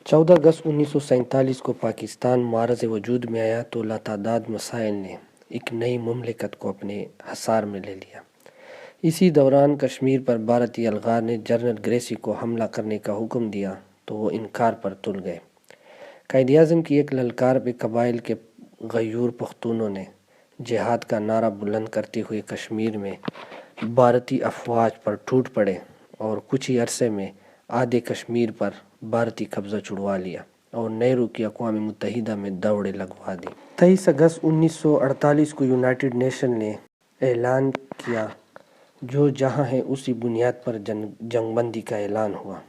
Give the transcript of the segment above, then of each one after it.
14 اگست 1947 کو پاکستان معرض وجود میں آیا تو لاتعداد مسائل نے ایک نئی مملکت کو اپنے حصار میں لے لیا۔ اسی دوران کشمیر پر بھارتی الغار نے جنرل گریسی کو حملہ کرنے کا حکم دیا تو وہ انکار پر تل گئے۔ قائداعظم کی ایک للکار پہ قبائل کے غیور پختونوں نے جہاد کا نعرہ بلند کرتے ہوئے کشمیر میں بھارتی افواج پر ٹوٹ پڑے اور کچھ ہی عرصے میں آدھے کشمیر پر بھارتی قبضہ چھڑوا لیا اور نہرو کی اقوام متحدہ میں دوڑیں لگوا دی۔ 23 اگست 1948 کو یونائٹڈ نیشن نے اعلان کیا جو جہاں ہے اسی بنیاد پر جنگ بندی کا اعلان ہوا۔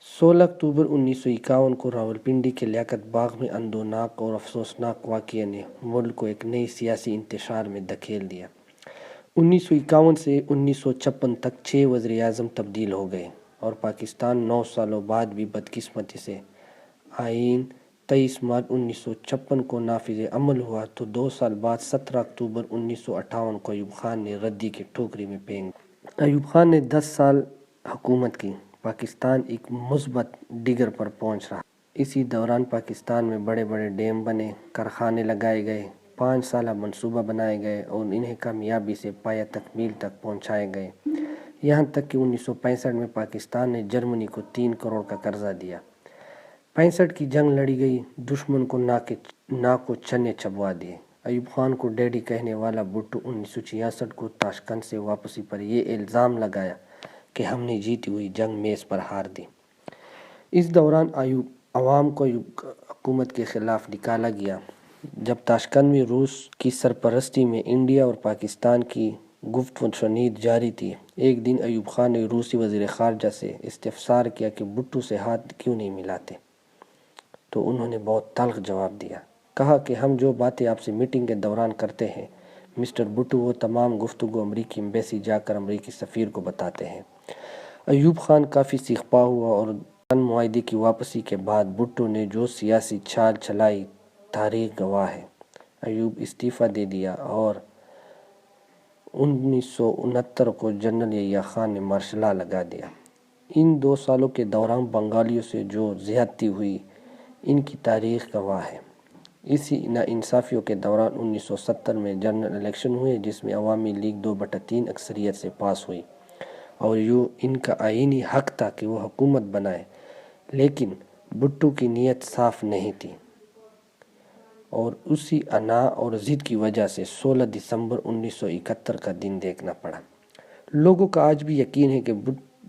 16 اکتوبر 1951 کو راولپنڈی کے لیاقت باغ میں اندوناک اور افسوسناک واقعے نے ملک کو ایک نئی سیاسی انتشار میں دھکیل دیا۔ 1951 سے 1956 تک 6 وزیر اعظم تبدیل ہو گئے اور پاکستان 9 سالوں بعد بھی بدقسمتی سے آئین 23 مارچ 1956 کو نافذ عمل ہوا تو 2 سال بعد 17 اکتوبر 1958 کو ایوب خان نے ردی کی ٹوکری میں پھینک دیا۔ ایوب خان نے 10 سال حکومت کی۔ پاکستان ایک مثبت ڈگر پر پہنچ رہا۔ اسی دوران پاکستان میں بڑے بڑے ڈیم بنے، کارخانے لگائے گئے، 5 سالہ منصوبہ بنائے گئے اور انہیں کامیابی سے پایہ تکمیل تک پہنچائے گئے، یہاں تک کہ 1965 میں پاکستان نے جرمنی کو 3 کروڑ کا قرضہ دیا۔ 65 کی جنگ لڑی گئی، دشمن کو ناک کو چنے چبوا دیے۔ ایوب خان کو ڈیڈی کہنے والا بھٹو 1966 کو تاشقند سے واپسی پر یہ الزام لگایا کہ ہم نے جیتی ہوئی جنگ میز پر ہار دی۔ اس دوران عوام کو ایوب حکومت کے خلاف نکالا گیا۔ جب تاشقند میں روس کی سرپرستی میں انڈیا اور پاکستان کی گفت و شنید جاری تھی، ایک دن ایوب خان نے روسی وزیر خارجہ سے استفسار کیا کہ بھٹو سے ہاتھ کیوں نہیں ملاتے، تو انہوں نے بہت تلخ جواب دیا۔ کہا کہ ہم جو باتیں آپ سے میٹنگ کے دوران کرتے ہیں مسٹر بھٹو وہ تمام گفتگو امریکی ایمبیسی جا کر امریکی سفیر کو بتاتے ہیں۔ ایوب خان کافی سیخ پا ہوا اور سن معاہدے کی واپسی کے بعد بھٹو نے جو سیاسی چال چلائی تاریخ گواہ ہے۔ ایوب استعفیٰ دے دیا اور 1969 کو جنرل یحییٰ خان نے مارشل لا لگا دیا۔ ان 2 سالوں کے دوران بنگالیوں سے جو زیادتی ہوئی ان کی تاریخ گواہ ہے۔ اسی ناانصافیوں کے دوران 1970 میں جنرل الیکشن ہوئے جس میں عوامی لیگ 2/3 اکثریت سے پاس ہوئی اور یوں ان کا آئینی حق تھا کہ وہ حکومت بنائے، لیکن بھٹو کی نیت صاف نہیں تھی اور اسی انا اور ضد کی وجہ سے 16 دسمبر 1971 کا دن دیکھنا پڑا۔ لوگوں کا آج بھی یقین ہے کہ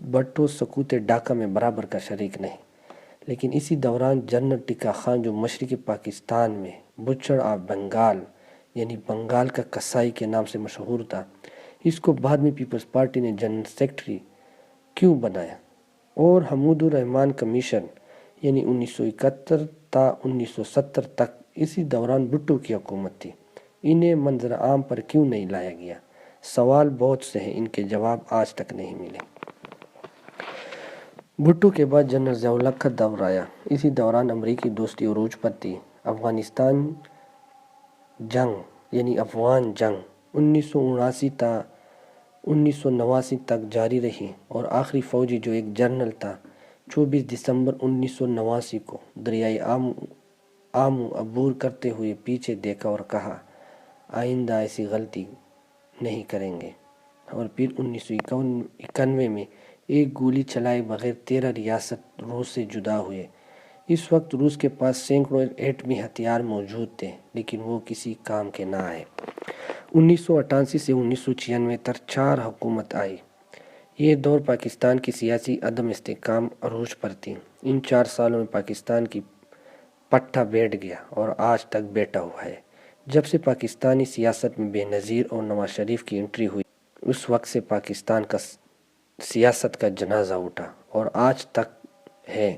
بھٹو سقوط ڈھاکہ میں برابر کا شریک نہیں، لیکن اسی دوران جنرل ٹکا خان جو مشرقی پاکستان میں بچڑ آف بنگال یعنی بنگال کا کسائی کے نام سے مشہور تھا، اس کو بعد میں پیپلز پارٹی نے جنرل سیکرٹری کیوں بنایا اور حمود الرحمن کمیشن یعنی 1971 تا 1970 تک اسی دوران بھٹو کی حکومت تھی، انہیں منظر عام پر کیوں نہیں لایا گیا؟ سوال بہت سے ہیں، ان کے جواب آج تک نہیں ملے۔ بھٹو کے بعد جنرل ضیاء الحق کا دور آیا۔ اسی دوران امریکی دوستی عروج پر تھی۔ افغانستان جنگ یعنی افغان جنگ 1979 تا 1989 تک جاری رہی اور آخری فوجی جو ایک جنرل تھا 24 دسمبر 1989 کو دریائے آمو عبور کرتے ہوئے پیچھے دیکھا اور کہا آئندہ ایسی غلطی نہیں کریں گے، اور پھر 1991 میں ایک گولی چلائے بغیر 13 ریاست روس سے جدا ہوئے۔ اس وقت روس کے پاس سینکڑوں ایٹمی ہتھیار موجود تھے لیکن وہ کسی کام کے نہ آئے۔ 1988 سے 1996 تک 4 حکومت آئی۔ یہ دور پاکستان کی سیاسی عدم استحکام عروج پر تھی۔ ان 4 سالوں میں پاکستان کی پٹھا بیٹھ گیا اور آج تک بیٹھا ہوا ہے۔ جب سے پاکستانی سیاست میں بے نظیر اور نواز شریف کی انٹری ہوئی اس وقت سے پاکستان کا سیاست کا جنازہ اٹھا اور آج تک ہے،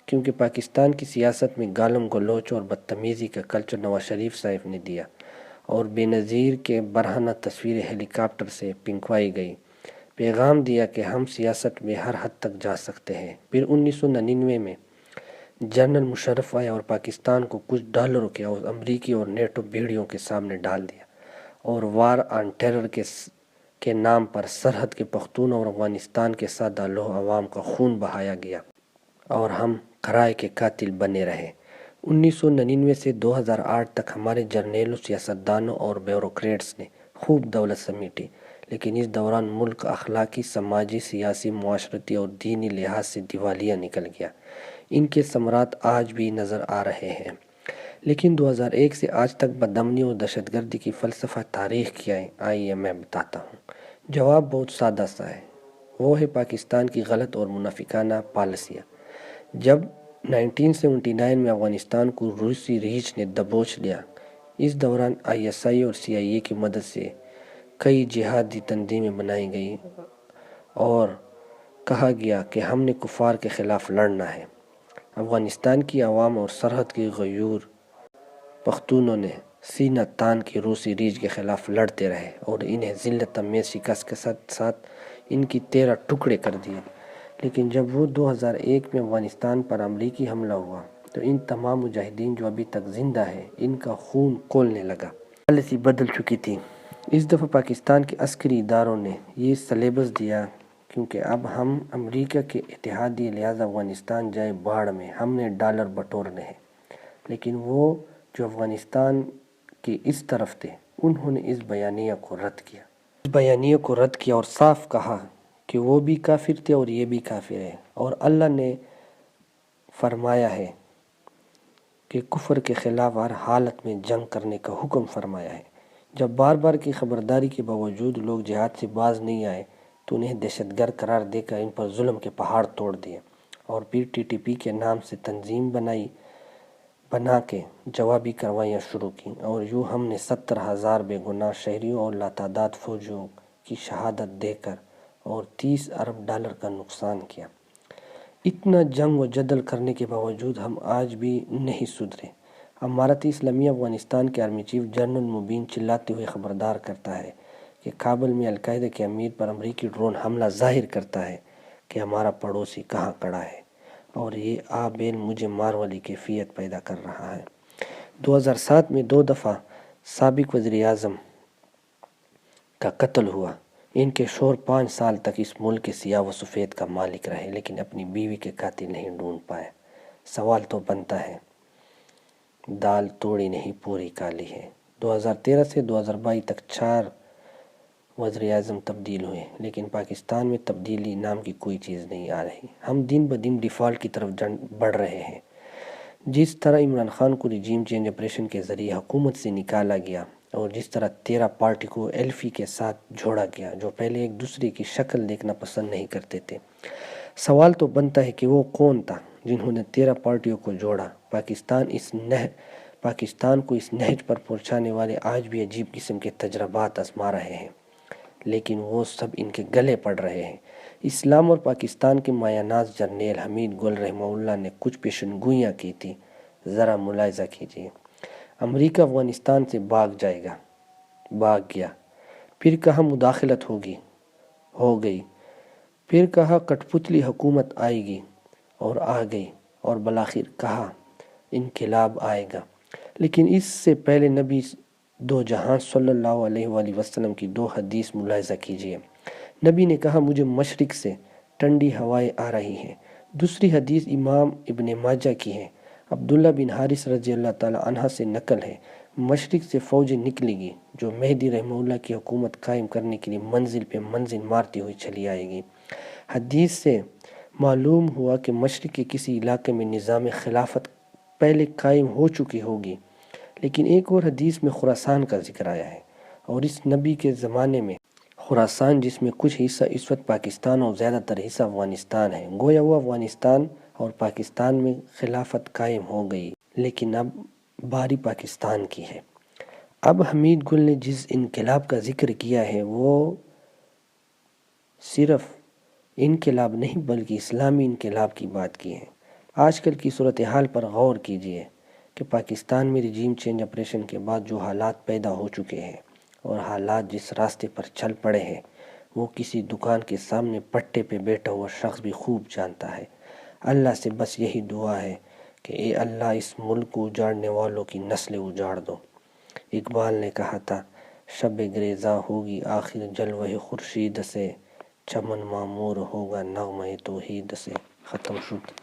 کیونکہ پاکستان کی سیاست میں گالم گلوچ اور بدتمیزی کا کلچر نواز شریف صاحب نے دیا اور بے نظیر کے برہنہ تصویریں ہیلی کاپٹر سے پھنکوائی گئی، پیغام دیا کہ ہم سیاست میں ہر حد تک جا سکتے ہیں۔ پھر 1999 میں جنرل مشرف آیا اور پاکستان کو کچھ ڈالروں کے اور امریکی اور نیٹو بیڑیوں کے سامنے ڈال دیا اور وار آن ٹیرر کے نام پر سرحد کے پختونوں اور افغانستان کے سادہ لوح عوام کا خون بہایا گیا۔ اور ہم کرائے کے قاتل بنے رہے۔ 1999 سے 2008 تک ہمارے جرنیلوں، سیاستدانوں اور بیوروکریٹس نے خوب دولت سمیٹی، لیکن اس دوران ملک اخلاقی، سماجی، سیاسی، معاشرتی اور دینی لحاظ سے دیوالیہ نکل گیا۔ ان کے ثمرات آج بھی نظر آ رہے ہیں۔ لیکن 2001 سے آج تک بدامنی اور دہشت گردی کی فلسفہ تاریخ کیا ہے؟ آئیے میں بتاتا ہوں۔ جواب بہت سادہ سا ہے، وہ ہے پاکستان کی غلط اور منافقانہ پالیسیاں۔ جب 1979 میں افغانستان کو روسی ریچھ نے دبوچ لیا، اس دوران ISI اور CIA کی مدد سے کئی جہادی تنظیمیں بنائی گئیں اور کہا گیا کہ ہم نے کفار کے خلاف لڑنا ہے۔ افغانستان کی عوام اور سرحد کے غیور پختونوں نے سینہ تان کے روسی ریچھ کے خلاف لڑتے رہے اور انہیں ذلت امیز شکست کے ساتھ ساتھ ان کی 13 ٹکڑے کر دیے۔ لیکن جب وہ 2001 میں افغانستان پر امریکی حملہ ہوا تو ان تمام مجاہدین جو ابھی تک زندہ ہیں، ان کا خون کھولنے لگا۔ پالیسی بدل چکی تھی۔ اس دفعہ پاکستان کے عسکری اداروں نے یہ سلیبس دیا، کیونکہ اب ہم امریکہ کے اتحادی، لہذا افغانستان جائے باڑ میں، ہم نے ڈالر بٹورنے ہیں۔ لیکن وہ جو افغانستان کے اس طرف تھے، انہوں نے اس بیانیہ کو رد کیا اور صاف کہا کہ وہ بھی کافر تھے اور یہ بھی کافر ہے، اور اللہ نے فرمایا ہے کہ کفر کے خلاف ہر حالت میں جنگ کرنے کا حکم فرمایا ہے۔ جب بار بار کی خبرداری کے باوجود لوگ جہاد سے باز نہیں آئے تو انہیں دہشت گرد قرار دے کر ان پر ظلم کے پہاڑ توڑ دیے، اور پھر TTP کے نام سے تنظیم بنا کے جوابی کارروائیاں شروع کیں، اور یوں ہم نے 70,000 بے گناہ شہریوں اور لاتعداد فوجیوں کی شہادت دے کر اور 30 ارب ڈالر کا نقصان کیا۔ اتنا جنگ و جدل کرنے کے باوجود ہم آج بھی نہیں سدھرے۔ امارت اسلامیہ افغانستان کے آرمی چیف جنرل مبین چلاتے ہوئے خبردار کرتا ہے کہ کابل میں القاعدہ کے امیر پر امریکی ڈرون حملہ ظاہر کرتا ہے کہ ہمارا پڑوسی کہاں کھڑا ہے، اور یہ آبیل مجھے مار والی کیفیت پیدا کر رہا ہے۔ 2007 میں 2 دفعہ سابق وزیر اعظم کا قتل ہوا۔ ان کے شوہر 5 سال تک اس ملک کے سیاہ و سفید کا مالک رہے، لیکن اپنی بیوی کے قاتل نہیں ڈھونڈ پائے۔ سوال تو بنتا ہے، دال توڑی نہیں پوری کالی ہے۔ 2013 سے 2022 تک 4 وزیر اعظم تبدیل ہوئے، لیکن پاکستان میں تبدیلی نام کی کوئی چیز نہیں آ رہی۔ ہم دن بدن ڈیفالٹ کی طرف بڑھ رہے ہیں۔ جس طرح عمران خان کو رجیم چینج آپریشن کے ذریعے حکومت سے نکالا گیا، اور جس طرح 13 پارٹی کو ایلفی کے ساتھ جوڑا گیا جو پہلے ایک دوسرے کی شکل دیکھنا پسند نہیں کرتے تھے، سوال تو بنتا ہے کہ وہ کون تھا جنہوں نے 13 پارٹیوں کو جوڑا؟ پاکستان کو اس نہج پر پہنچانے والے آج بھی عجیب قسم کے تجربات آزما رہے ہیں، لیکن وہ سب ان کے گلے پڑ رہے ہیں۔ اسلام اور پاکستان کے مایہ ناز جرنیل حمید گل رحمہ اللہ نے کچھ پیشن گوئیاں کی تھی، ذرا ملاحظہ کیجیے۔ امریکہ افغانستان سے بھاگ گیا، پھر کہا مداخلت ہو گئی، پھر کہا کٹ پتلی حکومت آئے گی اور آ گئی، اور بالآخر کہا انقلاب آئے گا۔ لیکن اس سے پہلے نبی دو جہاں صلی اللہ علیہ وآلہ وسلم کی 2 حدیث ملاحظہ کیجیے۔ نبی نے کہا مجھے مشرق سے ٹھنڈی ہوائیں آ رہی ہیں۔ دوسری حدیث امام ابن ماجہ کی ہے، عبداللہ بن حارث رضی اللہ تعالی عنہ سے نقل ہے، مشرق سے فوجیں نکلے گی جو مہدی رحمہ اللہ کی حکومت قائم کرنے کے لیے منزل پہ منزل مارتی ہوئی چلی آئے گی۔ حدیث سے معلوم ہوا کہ مشرق کے کسی علاقے میں نظام خلافت پہلے قائم ہو چکی ہوگی۔ لیکن ایک اور حدیث میں خراسان کا ذکر آیا ہے، اور اس نبی کے زمانے میں خراسان، جس میں کچھ حصہ اس وقت پاکستان اور زیادہ تر حصہ افغانستان ہے، گویا وہ افغانستان اور پاکستان میں خلافت قائم ہو گئی، لیکن اب باری پاکستان کی ہے۔ اب حمید گل نے جس انقلاب کا ذکر کیا ہے وہ صرف انقلاب نہیں بلکہ اسلامی انقلاب کی بات کی ہے۔ آج کل کی صورتحال پر غور کیجیے کہ پاکستان میں رجیم چینج آپریشن کے بعد جو حالات پیدا ہو چکے ہیں، اور حالات جس راستے پر چل پڑے ہیں، وہ کسی دکان کے سامنے پٹے پہ بیٹھا ہوا شخص بھی خوب جانتا ہے۔ اللہ سے بس یہی دعا ہے کہ اے اللہ اس ملک کو اجاڑنے والوں کی نسلیں اجاڑ دو۔ اقبال نے کہا تھا شب گریزاں ہوگی آخر جلوہ خورشید سے، چمن معمور ہوگا نغمہ توحید سے۔ ختم شد۔